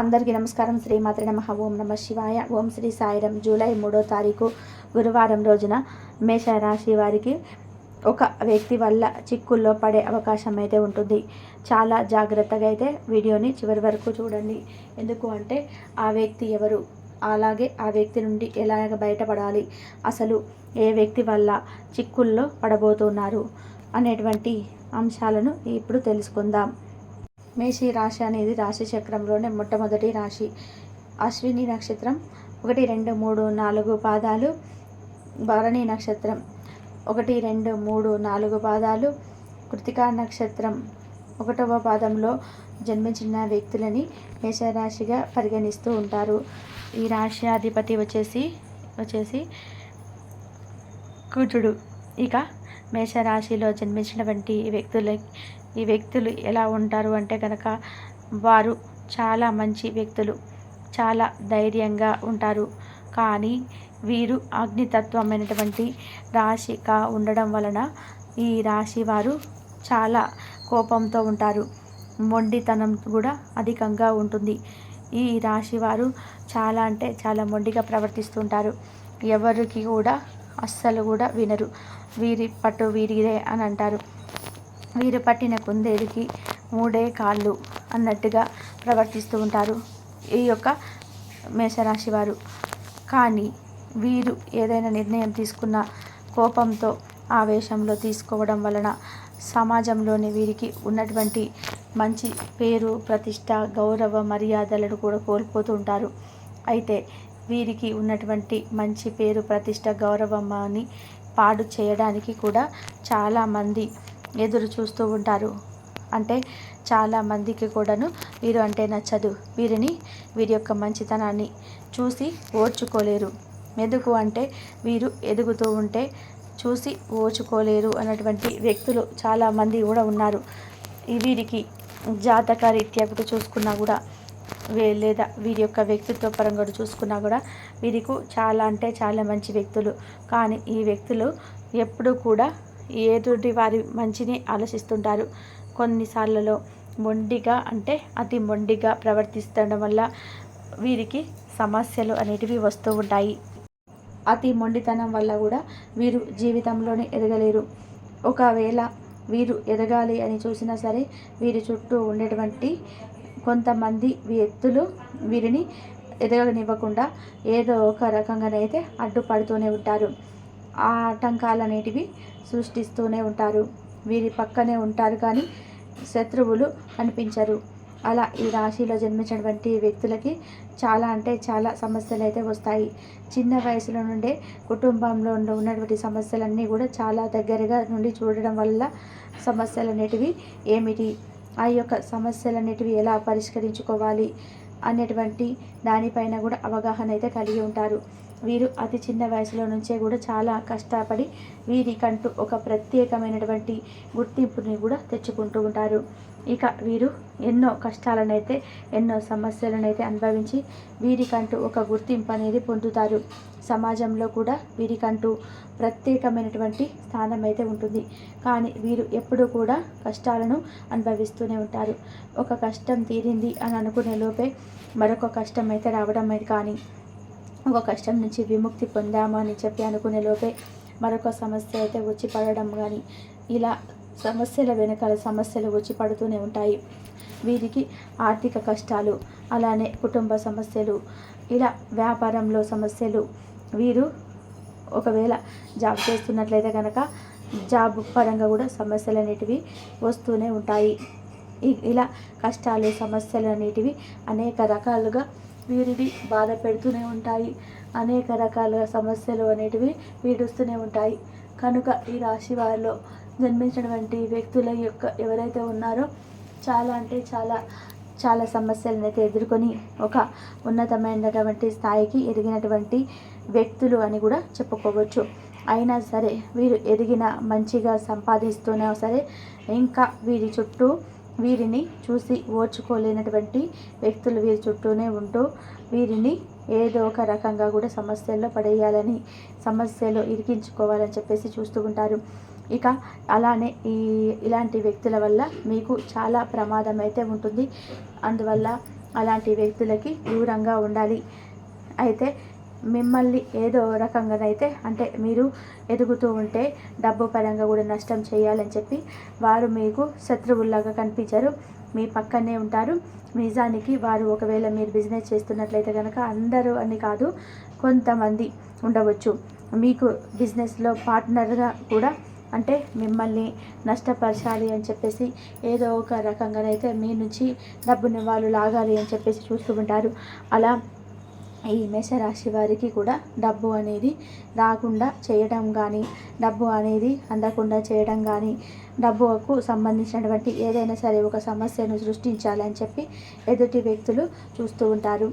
అందరికీ నమస్కారం. శ్రీమాత్రే నమః. ఓం నమ శివాయ. ఓం శ్రీ సాయిరం. జూలై 3వ తారీఖు గురువారం రోజున మేషరాశి వారికి ఒక వ్యక్తి వల్ల చిక్కుల్లో పడే అవకాశం అయితే ఉంటుంది. చాలా జాగ్రత్తగా అయితే వీడియోని చివరి వరకు చూడండి. ఎందుకు అంటే ఆ వ్యక్తి ఎవరు, అలాగే ఆ వ్యక్తి నుండి ఎలాగ బయటపడాలి, అసలు ఏ వ్యక్తి వల్ల చిక్కుల్లో పడబోతున్నారు అనేటువంటి అంశాలను ఇప్పుడు తెలుసుకుందాం. మేషి రాశి అనేది రాశి చక్రంలోనే మొట్టమొదటి రాశి. అశ్విని నక్షత్రం 1, 2, 3, 4 పాదాలు, భరణి నక్షత్రం 1, 2, 3, 4 పాదాలు, కృతికా నక్షత్రం 1వ పాదంలో జన్మించిన వ్యక్తులని మేషరాశిగా పరిగణిస్తూ ఉంటారు. ఈ రాశి అధిపతి వచ్చేసి కుజుడు. ఇక మేషరాశిలో జన్మించినటువంటి ఈ వ్యక్తులు ఎలా ఉంటారు అంటే కనుక వారు చాలా మంచి వ్యక్తులు, చాలా ధైర్యంగా ఉంటారు. కానీ వీరు అగ్నితత్వమైనటువంటి రాశిగా ఉండడం వలన ఈ రాశి వారు చాలా కోపంతో ఉంటారు. మొండితనం కూడా అధికంగా ఉంటుంది. ఈ రాశి వారు చాలా అంటే చాలా మొండిగా ప్రవర్తిస్తుంటారు. ఎవరికి కూడా అస్సలు కూడా వినరు. వీరి పట్టు వీరిదే అని అంటారు. వీరు పట్టిన కుందేలుకి 3 కాళ్ళు అన్నట్టుగా ప్రవర్తిస్తూ ఉంటారు ఈ యొక్క మేషరాశి వారు. కానీ వీరు ఏదైనా నిర్ణయం తీసుకున్న కోపంతో, ఆవేశంలో తీసుకోవడం వలన సమాజంలోని వీరికి ఉన్నటువంటి మంచి పేరు, ప్రతిష్ట, గౌరవ మర్యాదలను కూడా కోల్పోతూ ఉంటారు. అయితే వీరికి ఉన్నటువంటి మంచి పేరు, ప్రతిష్ట, గౌరవాన్ని పాడు చేయడానికి కూడా చాలామంది ఎదురు చూస్తూ ఉంటారు. అంటే చాలామందికి కూడాను వీరు అంటే నచ్చదు. వీరి యొక్క మంచితనాన్ని చూసి ఓర్చుకోలేరు. ఎందుకు అంటే వీరు ఎదుగుతూ ఉంటే చూసి ఓర్చుకోలేరు అన్నటువంటి వ్యక్తులు చాలామంది కూడా ఉన్నారు. వీరికి జాతక రీత్యా కూడా చూసుకున్నా కూడా లేదా వీరి యొక్క వ్యక్తిత్వ పరంగా చూసుకున్నా కూడా వీరికి చాలా అంటే చాలా మంచి వ్యక్తులు. కానీ ఈ వ్యక్తులు ఎప్పుడూ కూడా ఎదుటి వారి మంచిని ఆలోచిస్తుంటారు. కొన్నిసార్లలో మొండిగా అంటే అతి మొండిగా ప్రవర్తిస్తడం వల్ల వీరికి సమస్యలు అనేటివి వస్తూ ఉంటాయి. అతి మొండితనం వల్ల కూడా వీరు జీవితంలోనే ఎదగలేరు. ఒకవేళ వీరు ఎదగాలి అని చూసినా సరే వీరి చుట్టూ ఉండేటువంటి కొంతమంది వ్యక్తులు వీరిని ఎదగనివ్వకుండా ఏదో ఒక రకంగానైతే అడ్డుపడుతూనే ఉంటారు. ఆ ఆటంకాలు అనేటివి సృష్టిస్తూనే ఉంటారు. వీరి పక్కనే ఉంటారు కానీ శత్రువులు కనిపించరు. అలా ఈ రాశిలో జన్మించినటువంటి వ్యక్తులకి చాలా అంటే చాలా సమస్యలు అయితే వస్తాయి. చిన్న వయసులో నుండే కుటుంబంలో ఉన్నటువంటి సమస్యలన్నీ కూడా చాలా దగ్గరగా నుండి చూడడం వల్ల సమస్యలు అనేటివి ఏమిటి, ఆ యొక్క సమస్యలన్నిటివి ఎలా పరిష్కరించుకోవాలి అనేటువంటి దానిపైన కూడా అవగాహన అయితే కలిగి ఉంటారు. వీరు అతి చిన్న వయసులో నుంచే కూడా చాలా కష్టపడి వీరికంటూ ఒక ప్రత్యేకమైనటువంటి గుర్తింపుని కూడా తెచ్చుకుంటూ ఉంటారు. ఇక వీరు ఎన్నో కష్టాలనైతే ఎన్నో సమస్యలనైతే అనుభవించి వీరికంటూ ఒక గుర్తింపు అనేది పొందుతారు. సమాజంలో కూడా వీరికంటూ ప్రత్యేకమైనటువంటి స్థానం అయితే ఉంటుంది. కానీ వీరు ఎప్పుడూ కూడా కష్టాలను అనుభవిస్తూనే ఉంటారు. ఒక కష్టం తీరింది అని అనుకునే లోపే మరొక కష్టం అయితే రావడం అయితే, కానీ ఒక కష్టం నుంచి విముక్తి పొందాము అని చెప్పి అనుకునే లోపే మరొక సమస్య అయితే వచ్చి పడడం కానీ, ఇలా సమస్యల వెనకాల సమస్యలు వచ్చి పడుతూనే ఉంటాయి. వీరికి ఆర్థిక కష్టాలు, అలానే కుటుంబ సమస్యలు, ఇలా వ్యాపారంలో సమస్యలు, వీరు ఒకవేళ జాబ్ చేస్తున్నట్లయితే కనుక జాబ్ పరంగా కూడా సమస్యలు అనేటివి వస్తూనే ఉంటాయి. ఇలా కష్టాలు, సమస్యలు అనేటివి అనేక రకాలుగా వీరిని బాధ పెడుతూనే ఉంటాయి. అనేక రకాల సమస్యలు అనేటివి పీడిస్తూనే ఉంటాయి. కనుక ఈ రాశి వారిలో జన్మించినటువంటి వ్యక్తుల యొక్క ఎవరైతే ఉన్నారో చాలా అంటే చాలా సమస్యలను అయితే ఎదుర్కొని ఒక ఉన్నతమైనటువంటి స్థాయికి ఎదిగినటువంటి వ్యక్తులు అని కూడా చెప్పుకోవచ్చు. అయినా సరే వీరు ఎదిగిన మంచిగా సంపాదిస్తున్నా సరే ఇంకా వీరి చుట్టూ వీరిని చూసి ఓర్చుకోలేనటువంటి వ్యక్తులు వీరి చుట్టూనే ఉంటూ వీరిని ఏదో ఒక రకంగా కూడా సమస్యల్లో పడేయాలని, సమస్యలో ఇరికించుకోవాలని చెప్పేసి చూస్తూ ఉంటారు. ఇక అలానే ఇలాంటి వ్యక్తుల వల్ల మీకు చాలా ప్రమాదం అయితే ఉంటుంది. అందువల్ల అలాంటి వ్యక్తులకి దూరంగా ఉండాలి. అయితే మిమ్మల్ని ఏదో రకంగానైతే అంటే మీరు ఎదుగుతూ ఉంటే డబ్బు పరంగా కూడా నష్టం చేయాలని చెప్పి వారు మీకు శత్రువుల్లాగా కనిపించరు, మీ పక్కనే ఉంటారు. నిజానికి వారు ఒకవేళ మీరు బిజినెస్ చేస్తున్నట్లయితే కనుక అందరూ అని కాదు, కొంతమంది ఉండవచ్చు మీకు బిజినెస్లో పార్ట్నర్గా కూడా, అంటే మిమ్మల్ని నష్టపరచాలి అని చెప్పేసి ఏదో ఒక రకంగానైతే మీ నుంచి డబ్బుని వాళ్ళు లాగాలి అని చెప్పేసి చూస్తూ ఉంటారు. అలా ఈ మేషరాశి వారికి కూడా డబ్బు అనేది రాకుండా చేయడం కానీ, డబ్బు అనేది అందకుండా చేయడం కానీ, డబ్బుకు సంబంధించినటువంటి ఏదైనా సరే ఒక సమస్యను సృష్టించాలని చెప్పి ఎదుటి వ్యక్తులు చూస్తూ ఉంటారు.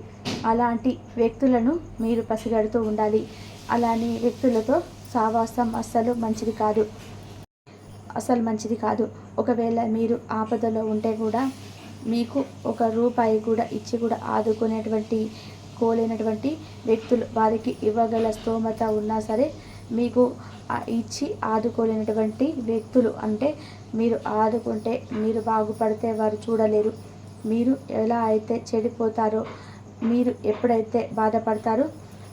అలాంటి వ్యక్తులను మీరు పసిగడుతూ ఉండాలి. అలాంటి వ్యక్తులతో సావాసం అస్సలు మంచిది కాదు. ఒకవేళ మీరు ఆపదలో ఉంటే కూడా మీకు ఒక రూపాయి కూడా ఇచ్చి కూడా ఆదుకునేటువంటి కోలేనటువంటి వ్యక్తులు, వారికి ఇవ్వగల స్తోమత ఉన్నా సరే మీకు ఇచ్చి ఆదుకోలేనటువంటి వ్యక్తులు, అంటే మీరు ఆదుకుంటే మీరు బాగుపడితే వారు చూడలేరు. మీరు ఎలా అయితే చెడిపోతారో, మీరు ఎప్పుడైతే బాధపడతారో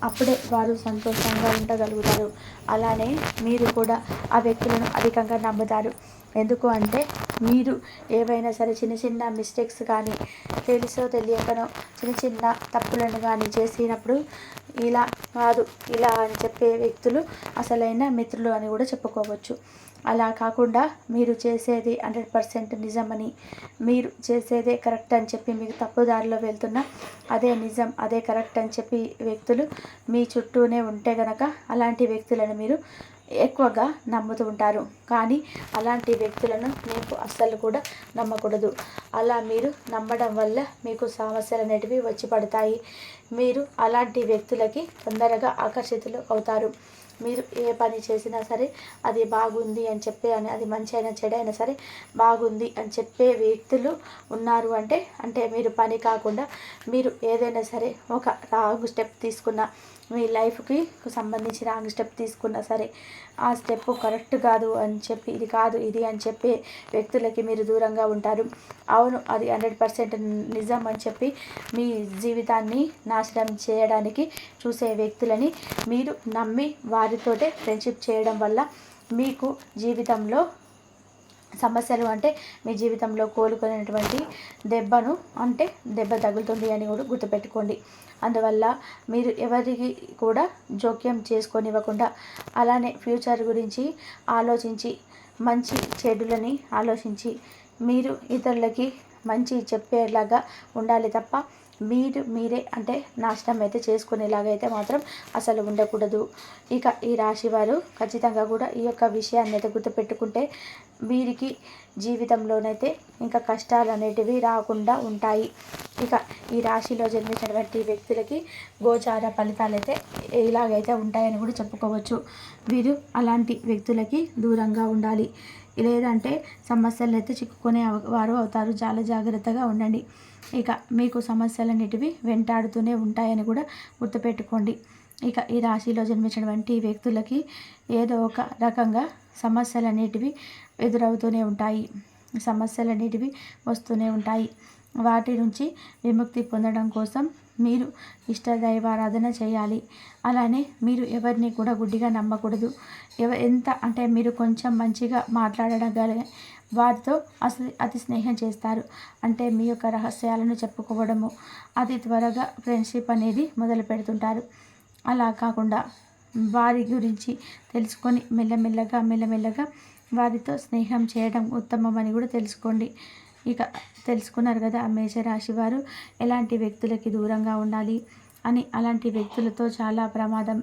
అప్పుడే వారు సంతోషంగా ఉండగలుగుతారు. అలానే మీరు కూడా ఆ వ్యక్తులను అధికంగా నమ్ముతారు. ఎందుకు అంటే మీరు ఏవైనా సరే చిన్న చిన్న మిస్టేక్స్ కానీ, తెలుసో తెలియకనో చిన్న చిన్న తప్పులను కానీ చేసినప్పుడు ఇలా కాదు ఇలా అని చెప్పే వ్యక్తులు అసలైన మిత్రులు అని కూడా చెప్పుకోవచ్చు. అలా కాకుండా మీరు చేసేది 100% నిజమని, మీరు చేసేదే కరెక్ట్ అని చెప్పి మీకు తప్పుదారిలో వెళ్తున్నా అదే నిజం, అదే కరెక్ట్ అని చెప్పి వ్యక్తులు మీ చుట్టూనే ఉంటే గనక అలాంటి వ్యక్తులను మీరు ఎక్కువగా నమ్ముతూ ఉంటారు. కానీ అలాంటి వ్యక్తులను మీకు అస్సలు కూడా నమ్మకూడదు. అలా మీరు నమ్మడం వల్ల మీకు సమస్యలు అనేటివి వచ్చి పడతాయి. మీరు అలాంటి వ్యక్తులకి తొందరగా ఆకర్షితులు అవుతారు. మీరు ఏ పని చేసినా సరే అది బాగుంది అని చెప్పే, అది మంచి అయినా చెడైనా సరే బాగుంది అని చెప్పే వ్యక్తులు ఉన్నారు అంటే మీరు పని కాకుండా మీరు ఏదైనా సరే ఒక రాంగ్ స్టెప్ తీసుకున్న, మీ లైఫ్కి సంబంధించి రాంగ్ స్టెప్ తీసుకున్నా సరే ఆ స్టెప్ కరెక్ట్ కాదు అని చెప్పి, ఇది కాదు ఇది అని చెప్పే వ్యక్తులకి మీరు దూరంగా ఉంటారు. అవును అది 100% నిజం అని చెప్పి మీ జీవితాన్ని నాశనం చేయడానికి చూసే వ్యక్తులని మీరు నమ్మి వారితోటే ఫ్రెండ్షిప్ చేయడం వల్ల మీకు జీవితంలో సమస్యలు, అంటే మీ జీవితంలో కోలుకునేటువంటి దెబ్బ తగులుతుంది అని కూడా గుర్తుపెట్టుకోండి. అందువల్ల మీరు ఎవరికి కూడా జోక్యం చేసుకొనివ్వకుండా, అలానే ఫ్యూచర్ గురించి ఆలోచించి, మంచి చెడులని ఆలోచించి మీరు ఇతరులకి మంచి చెప్పేలాగా ఉండాలి తప్ప మీరే అంటే నాశనం అయితే చేసుకునేలాగైతే మాత్రం అసలు ఉండకూడదు. ఇక ఈ రాశి వారు ఖచ్చితంగా కూడా ఈ యొక్క విషయాన్ని అయితే గుర్తుపెట్టుకుంటే వీరికి జీవితంలోనైతే ఇంకా కష్టాలు అనేటివి రాకుండా ఉంటాయి. ఇక ఈ రాశిలో జన్మించినటువంటి వ్యక్తులకి గోచార ఫలితాలు అయితే ఇలాగైతే ఉంటాయని కూడా చెప్పుకోవచ్చు. వీరు అలాంటి వ్యక్తులకి దూరంగా ఉండాలి, లేదంటే సమస్యలు అయితే చిక్కుకునే వారు అవుతారు. చాలా జాగ్రత్తగా ఉండండి. ఇక మీకు సమస్యలన్నిటివి వెంటాడుతూనే ఉంటాయని కూడా గుర్తుపెట్టుకోండి. ఇక ఈ రాశిలో జన్మించినటువంటి వ్యక్తులకి ఏదో ఒక రకంగా సమస్యలన్నిటివి ఎదురవుతూనే ఉంటాయి, సమస్యలన్నిటివి వస్తూనే ఉంటాయి. వాటి నుంచి విముక్తి పొందడం కోసం మీరు ఇష్టదైవారాధన చేయాలి. అలానే మీరు ఎవరిని కూడా గుడ్డిగా నమ్మకూడదు. ఎంత అంటే మీరు కొంచెం మంచిగా మాట్లాడగల వారితో అతి స్నేహం చేస్తారు. అంటే మీ యొక్క రహస్యాలను చెప్పుకోవడము, అతి త్వరగా ఫ్రెండ్షిప్ అనేది మొదలు పెడుతుంటారు. అలా కాకుండా వారి గురించి తెలుసుకొని మెల్లమెల్లగా వారితో స్నేహం చేయడం ఉత్తమం అని కూడా తెలుసుకోండి. ఇక తెలుసుకున్నారు కదా మేషరాశి వారు ఎలాంటి వ్యక్తులకి దూరంగా ఉండాలి అని. అలాంటి వ్యక్తులతో చాలా ప్రమాదం.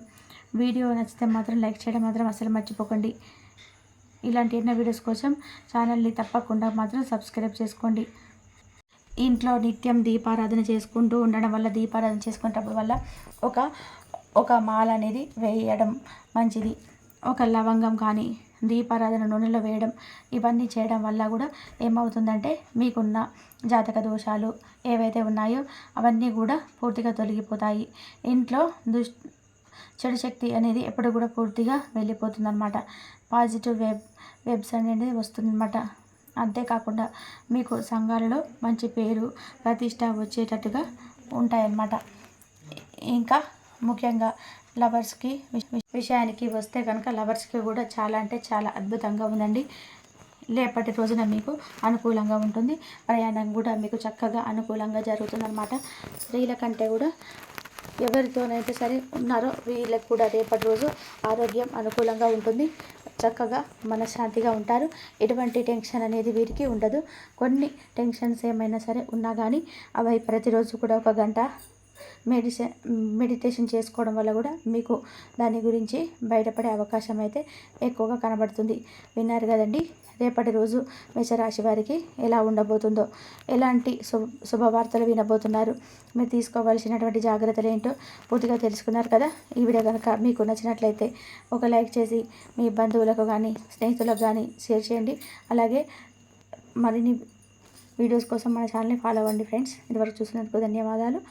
వీడియో నచ్చితే మాత్రం లైక్ చేయడం మాత్రం అసలు మర్చిపోకండి. ఇలాంటి ఎన్నో వీడియోస్ కోసం ఛానల్ని తప్పకుండా మాత్రం సబ్స్క్రైబ్ చేసుకోండి. ఇంట్లో నిత్యం దీపారాధన చేసుకుంటూ ఉండడం వల్ల, దీపారాధన చేసుకునేటప్పుడు వల్ల ఒక మాల అనేది వేయడం మంచిది. ఒక లవంగం కానీ దీపారాధన నూనెలో వేయడం, ఇవన్నీ చేయడం వల్ల కూడా ఏమవుతుందంటే మీకున్న జాతక దోషాలు ఏవైతే ఉన్నాయో అవన్నీ కూడా పూర్తిగా తొలగిపోతాయి. ఇంట్లో చెడు శక్తి అనేది ఎప్పుడు కూడా పూర్తిగా వెళ్ళిపోతుందన్నమాట. పాజిటివ్ వెబ్స్ అనేది వస్తుందన్నమాట. అంతేకాకుండా మీకు సంఘాలలో మంచి పేరు ప్రతిష్ట వచ్చేటట్టుగా ఉంటాయన్నమాట. ఇంకా ముఖ్యంగా లవర్స్కి విషయానికి వస్తే కనుక లవర్స్కి కూడా చాలా అంటే చాలా అద్భుతంగా ఉందండి. రేపటి రోజున మీకు అనుకూలంగా ఉంటుంది. ప్రయాణం కూడా మీకు చక్కగా అనుకూలంగా జరుగుతుందన్నమాట. స్త్రీల కంటే కూడా ఎవరితోనైతే సరే ఉన్నారో వీళ్ళకి కూడా రేపటి రోజు ఆరోగ్యం అనుకూలంగా ఉంటుంది. చక్కగా మనశ్శాంతిగా ఉంటారు. ఎటువంటి టెన్షన్ అనేది వీరికి ఉండదు. కొన్ని టెన్షన్స్ ఏమైనా సరే ఉన్నా కానీ అవి ప్రతిరోజు కూడా ఒక గంట మెడిటేషన్ చేసుకోవడం వల్ల కూడా మీకు దాని గురించి బయటపడే అవకాశం అయితే ఎక్కువగా కనబడుతుంది. విన్నారు కదండి, రేపటి రోజు మేషరాశి వారికి ఎలా ఉండబోతుందో, ఎలాంటి శుభవార్తలు వినబోతున్నారు, మీరు తీసుకోవాల్సినటువంటి జాగ్రత్తలు ఏంటో పూర్తిగా తెలుసుకున్నారు కదా. ఈ వీడియో కనుక మీకు నచ్చినట్లయితే ఒక లైక్ చేసి మీ బంధువులకు కానీ స్నేహితులకు కానీ షేర్ చేయండి. అలాగే మరిన్ని వీడియోస్ కోసం మన ఛానల్ని ఫాలో అవ్వండి ఫ్రెండ్స్. ఇదివరకు చూసినందుకు ధన్యవాదాలు.